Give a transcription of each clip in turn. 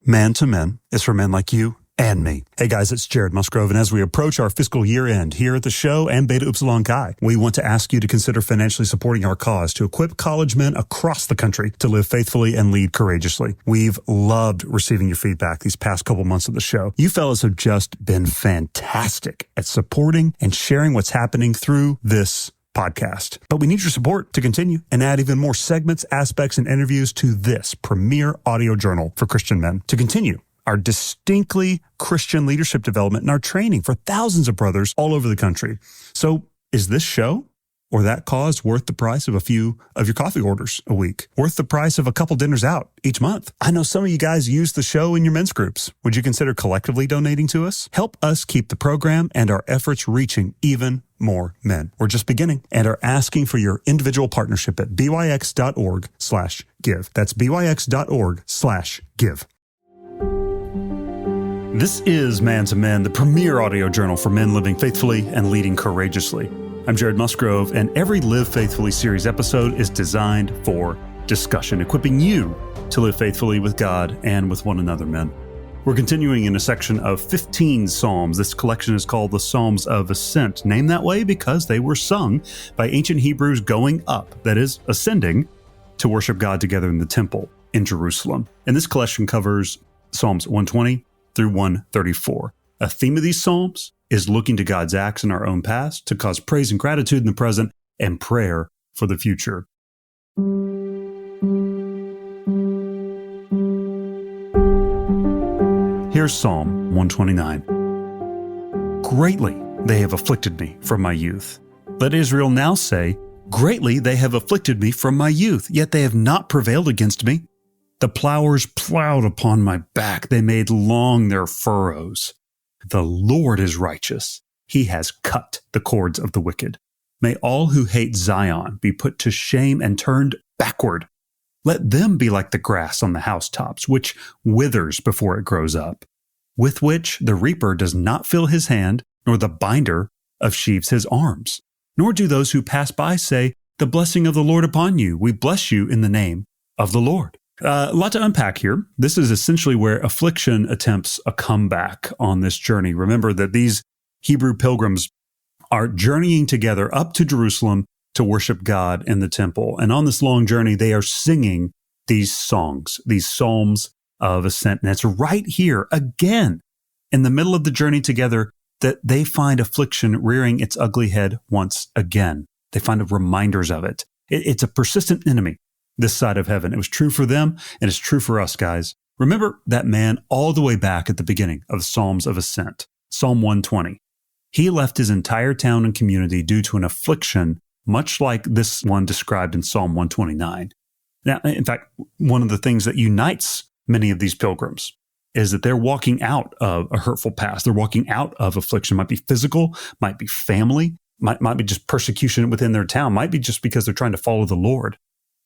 Man to Men is for men like you and me. Hey guys, it's Jared Musgrove, and as we approach our fiscal year end here at the show and Beta Upsilon Chi, we want to ask you to consider financially supporting our cause to equip college men across the country to live faithfully and lead courageously. We've loved receiving your feedback these past couple months of the show. You fellas have just been fantastic at supporting and sharing what's happening through this podcast. But we need your support to continue and add even more segments, aspects, and interviews to this premier audio journal for Christian men to continue our distinctly Christian leadership development and our training for thousands of brothers all over the country. So is this show or that cause worth the price of a few of your coffee orders a week? Worth the price of a couple dinners out each month? I know some of you guys use the show in your men's groups. Would you consider collectively donating to us? Help us keep the program and our efforts reaching even more men. We're just beginning and are asking for your individual partnership at byx.org/give. That's byx.org/give. This is Man to Men, the premier audio journal for men living faithfully and leading courageously. I'm Jared Musgrove, and every Live Faithfully series episode is designed for discussion, equipping you to live faithfully with God and with one another, men. We're continuing in a section of 15 Psalms. This collection is called the Psalms of Ascent, named that way because they were sung by ancient Hebrews going up, that is, ascending, to worship God together in the temple in Jerusalem. And this collection covers Psalms 120 through 134. A theme of these Psalms is looking to God's acts in our own past to cause praise and gratitude in the present and prayer for the future. Here's Psalm 129. Greatly they have afflicted me from my youth. Let Israel now say, greatly they have afflicted me from my youth, yet they have not prevailed against me. The plowers plowed upon my back. They made long their furrows. The Lord is righteous. He has cut the cords of the wicked. May all who hate Zion be put to shame and turned backward. Let them be like the grass on the housetops, which withers before it grows up, with which the reaper does not fill his hand, nor the binder of sheaves his arms. Nor do those who pass by say, the blessing of the Lord upon you. We bless you in the name of the Lord. A lot to unpack here. This is essentially where affliction attempts a comeback on this journey. Remember that these Hebrew pilgrims are journeying together up to Jerusalem to worship God in the temple. And on this long journey, they are singing these songs, these Psalms of Ascent. And it's right here, again, in the middle of the journey together, that they find affliction rearing its ugly head once again. They find reminders of it. It's a persistent enemy this side of heaven. It was true for them, and it's true for us, guys. Remember that man all the way back at the beginning of the Psalms of Ascent, Psalm 120. He left his entire town and community due to an affliction, much like this one described in Psalm 129. Now, in fact, one of the things that unites many of these pilgrims is that they're walking out of a hurtful past. They're walking out of affliction. Might be physical, might be family, might be just persecution within their town, might be just because they're trying to follow the Lord.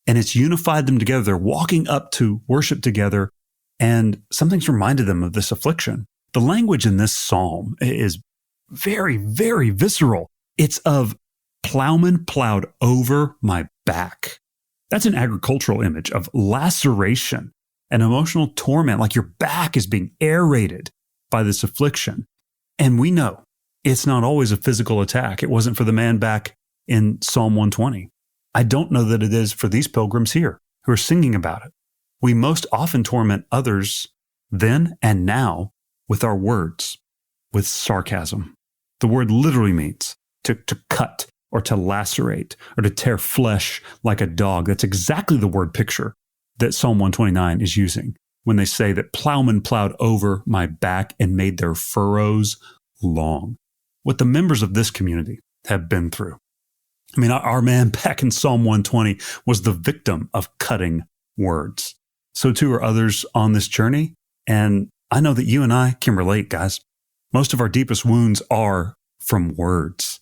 And it's unified them together. They're walking up to worship together, and something's reminded them of this affliction. The language in this psalm is very, very visceral. It's of plowmen plowed over my back. That's an agricultural image of laceration and emotional torment, like your back is being aerated by this affliction. And we know it's not always a physical attack. It wasn't for the man back in Psalm 120. I don't know that it is for these pilgrims here who are singing about it. We most often torment others then and now with our words, with sarcasm. The word literally means to cut or to lacerate or to tear flesh like a dog. That's exactly the word picture that Psalm 129 is using when they say that plowmen plowed over my back and made their furrows long. What the members of this community have been through. I mean, our man back in Psalm 120 was the victim of cutting words. So too are others on this journey. And I know that you and I can relate, guys. Most of our deepest wounds are from words.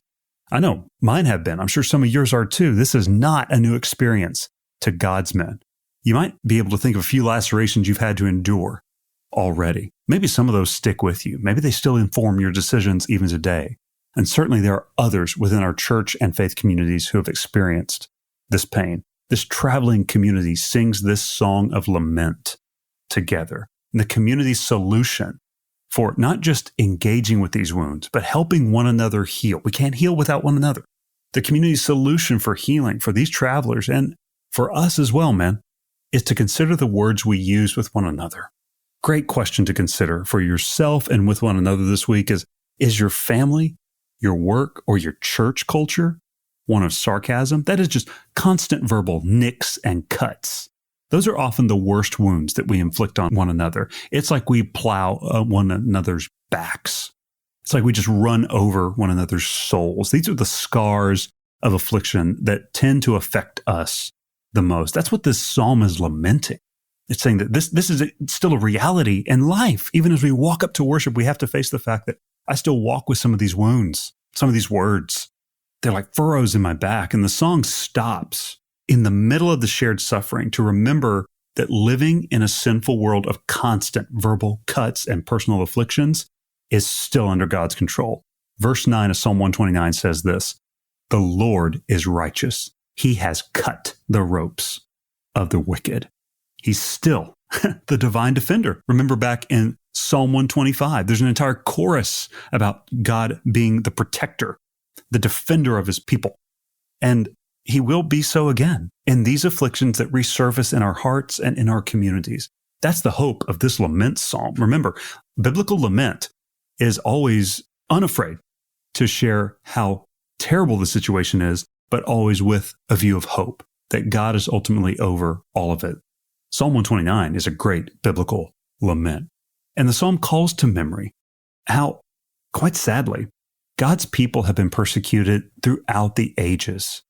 I know mine have been. I'm sure some of yours are too. This is not a new experience to God's men. You might be able to think of a few lacerations you've had to endure already. Maybe some of those stick with you. Maybe they still inform your decisions even today. And certainly there are others within our church and faith communities who have experienced this pain. This traveling community sings this song of lament together. and the community's solution for not just engaging with these wounds, but helping one another heal. We can't heal without one another. The community's solution for healing for these travelers and for us as well, man, is to consider the words we use with one another. Great question to consider for yourself and with one another this week is your family, your work, or your church culture one of sarcasm? That is just constant verbal nicks and cuts. Those are often the worst wounds that we inflict on one another. It's like we plow one another's backs. It's like we just run over one another's souls. These are the scars of affliction that tend to affect us the most. That's what this psalm is lamenting. It's saying that this is still a reality in life. Even as we walk up to worship, we have to face the fact that I still walk with some of these wounds, some of these words. They're like furrows in my back. And the song stops in the middle of the shared suffering to remember that living in a sinful world of constant verbal cuts and personal afflictions is still under God's control. Verse 9 of Psalm 129 says this, "The Lord is righteous. He has cut the ropes of the wicked." He's still the divine defender. Remember back in Psalm 125, there's an entire chorus about God being the protector, the defender of his people. And he will be so again in these afflictions that resurface in our hearts and in our communities. That's the hope of this lament psalm. Remember, biblical lament is always unafraid to share how terrible the situation is, but always with a view of hope that God is ultimately over all of it. Psalm 129 is a great biblical lament. And the psalm calls to memory how, quite sadly, God's people have been persecuted throughout the ages,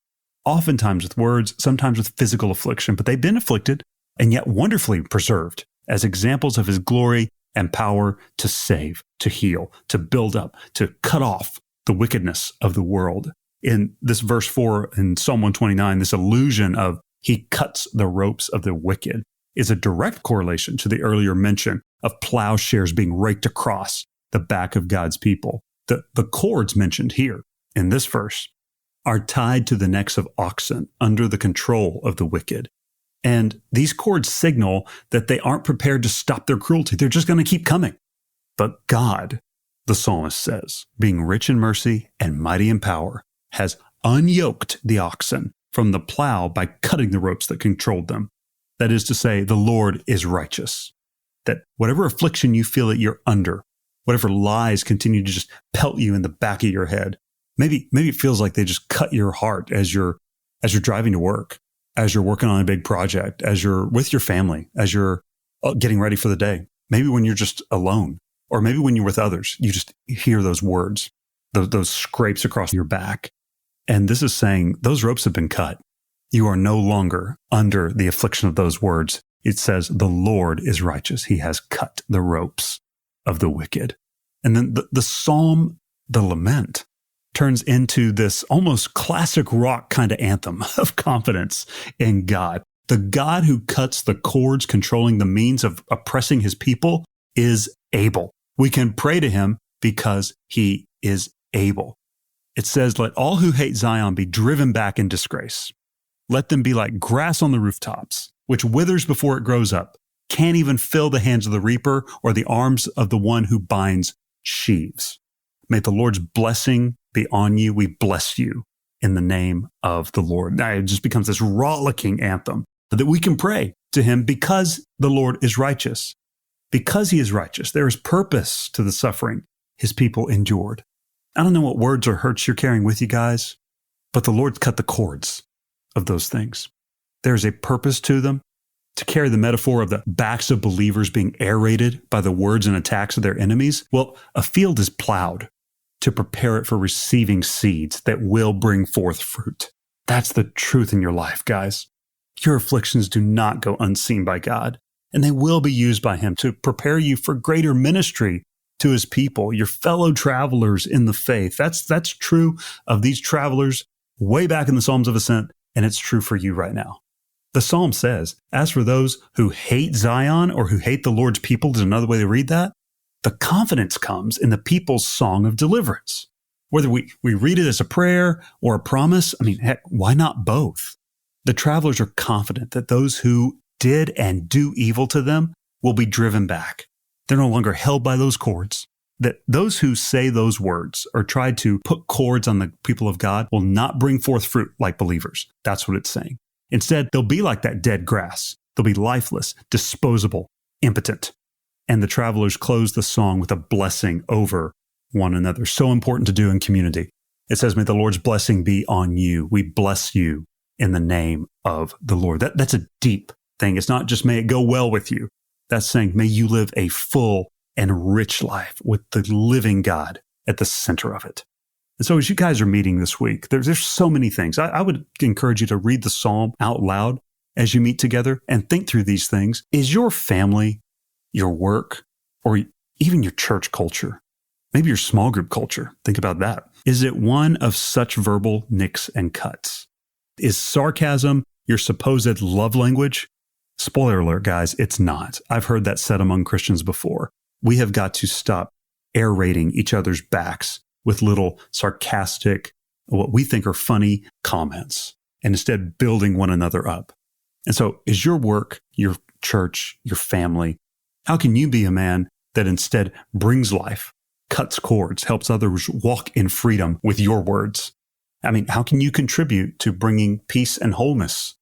oftentimes with words, sometimes with physical affliction, but they've been afflicted and yet wonderfully preserved as examples of his glory and power to save, to heal, to build up, to cut off the wickedness of the world. In this verse 4 in Psalm 129, this allusion of he cuts the ropes of the wicked is a direct correlation to the earlier mention of plowshares being raked across the back of God's people. The cords mentioned here in this verse are tied to the necks of oxen under the control of the wicked. And these cords signal that they aren't prepared to stop their cruelty. They're just going to keep coming. But God, the psalmist says, being rich in mercy and mighty in power, has unyoked the oxen from the plow by cutting the ropes that controlled them. That is to say, the Lord is righteous. That whatever affliction you feel that you're under, whatever lies continue to just pelt you in the back of your head, maybe it feels like they just cut your heart as you're driving to work, as you're working on a big project, as you're with your family, as you're getting ready for the day. Maybe when you're just alone, or maybe when you're with others, you just hear those words, those scrapes across your back. And this is saying those ropes have been cut. You are no longer under the affliction of those words. It says, the Lord is righteous. He has cut the ropes of the wicked. And then the psalm, the lament, turns into this almost classic rock kind of anthem of confidence in God. The God who cuts the cords controlling the means of oppressing his people is able. We can pray to him because he is able. It says, let all who hate Zion be driven back in disgrace. Let them be like grass on the rooftops, which withers before it grows up, can't even fill the hands of the reaper or the arms of the one who binds sheaves. May the Lord's blessing be on you. We bless you in the name of the Lord. Now it just becomes this rollicking anthem that we can pray to him because the Lord is righteous. Because he is righteous, there is purpose to the suffering his people endured. I don't know what words or hurts you're carrying with you guys, but the Lord's cut the cords of those things. There's a purpose to them. To carry the metaphor of the backs of believers being aerated by the words and attacks of their enemies, well, a field is plowed to prepare it for receiving seeds that will bring forth fruit. That's the truth in your life, guys. Your afflictions do not go unseen by God, and they will be used by him to prepare you for greater ministry to his people, your fellow travelers in the faith. That's true of these travelers way back in the Psalms of Ascent, and it's true for you right now. The psalm says, as for those who hate Zion or who hate the Lord's people, there's another way to read that. The confidence comes in the people's song of deliverance. Whether we read it as a prayer or a promise, heck, why not both? The travelers are confident that those who did and do evil to them will be driven back. They're no longer held by those cords. That those who say those words or try to put cords on the people of God will not bring forth fruit like believers. That's what it's saying. Instead, they'll be like that dead grass. They'll be lifeless, disposable, impotent. And the travelers close the song with a blessing over one another. So important to do in community. It says, may the Lord's blessing be on you. We bless you in the name of the Lord. That's a deep thing. It's not just may it go well with you. That's saying may you live a full and rich life with the living God at the center of it. And so as you guys are meeting this week, there's so many things. I would encourage you to read the psalm out loud as you meet together and think through these things. Is your family, your work, or even your church culture, maybe your small group culture, think about that. Is it one of such verbal nicks and cuts? Is sarcasm your supposed love language? Spoiler alert, guys, it's not. I've heard that said among Christians before. We have got to stop aerating each other's backs with little sarcastic, what we think are funny comments, and instead building one another up. And so is your work, your church, your family, how can you be a man that instead brings life, cuts cords, helps others walk in freedom with your words? I mean, how can you contribute to bringing peace and wholeness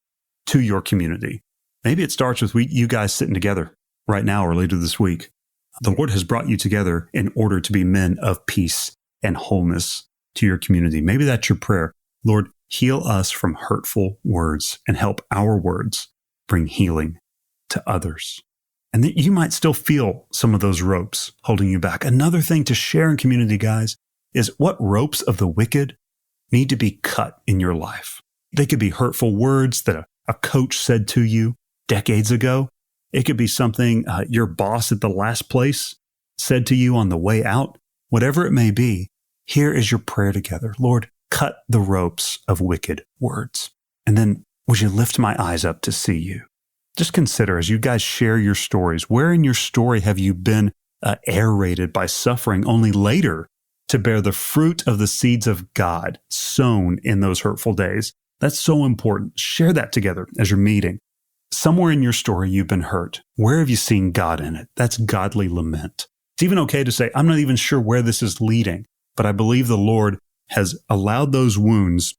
to your community? Maybe it starts with you guys sitting together right now or later this week. The Lord has brought you together in order to be men of peace and wholeness to your community. Maybe that's your prayer. Lord, heal us from hurtful words and help our words bring healing to others. And that you might still feel some of those ropes holding you back. Another thing to share in community, guys, is what ropes of the wicked need to be cut in your life. They could be hurtful words that a coach said to you decades ago. It could be something your boss at the last place said to you on the way out. Whatever it may be, here is your prayer together. Lord, cut the ropes of wicked words. And then would you lift my eyes up to see you? Just consider as you guys share your stories, where in your story have you been aerated by suffering only later to bear the fruit of the seeds of God sown in those hurtful days? That's so important. Share that together as you're meeting. Somewhere in your story, you've been hurt. Where have you seen God in it? That's godly lament. It's even okay to say, I'm not even sure where this is leading, but I believe the Lord has allowed those wounds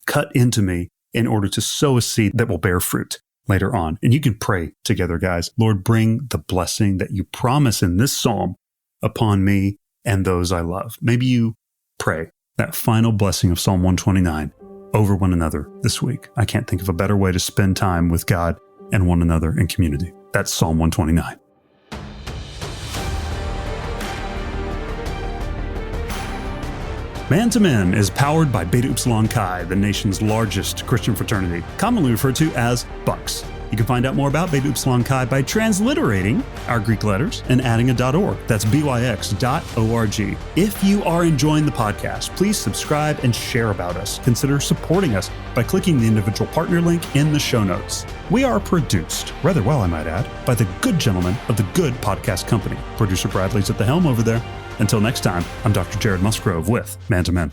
cut into me in order to sow a seed that will bear fruit later on. And you can pray together, guys. Lord, bring the blessing that you promise in this psalm upon me and those I love. Maybe you pray that final blessing of Psalm 129 over one another this week. I can't think of a better way to spend time with God and one another in community. That's Psalm 129. Man to Men is powered by Beta Upsilon Chi, the nation's largest Christian fraternity, commonly referred to as Bucks. You can find out more about Beta Upsilon Chi by transliterating our Greek letters and adding a .org. That's byx.org. If you are enjoying the podcast, please subscribe and share about us. Consider supporting us by clicking the individual partner link in the show notes. We are produced, rather well I might add, by the good gentlemen of the Good Podcast Company. Producer Bradley's at the helm over there. Until next time, I'm Dr. Jared Musgrove with Man to Men.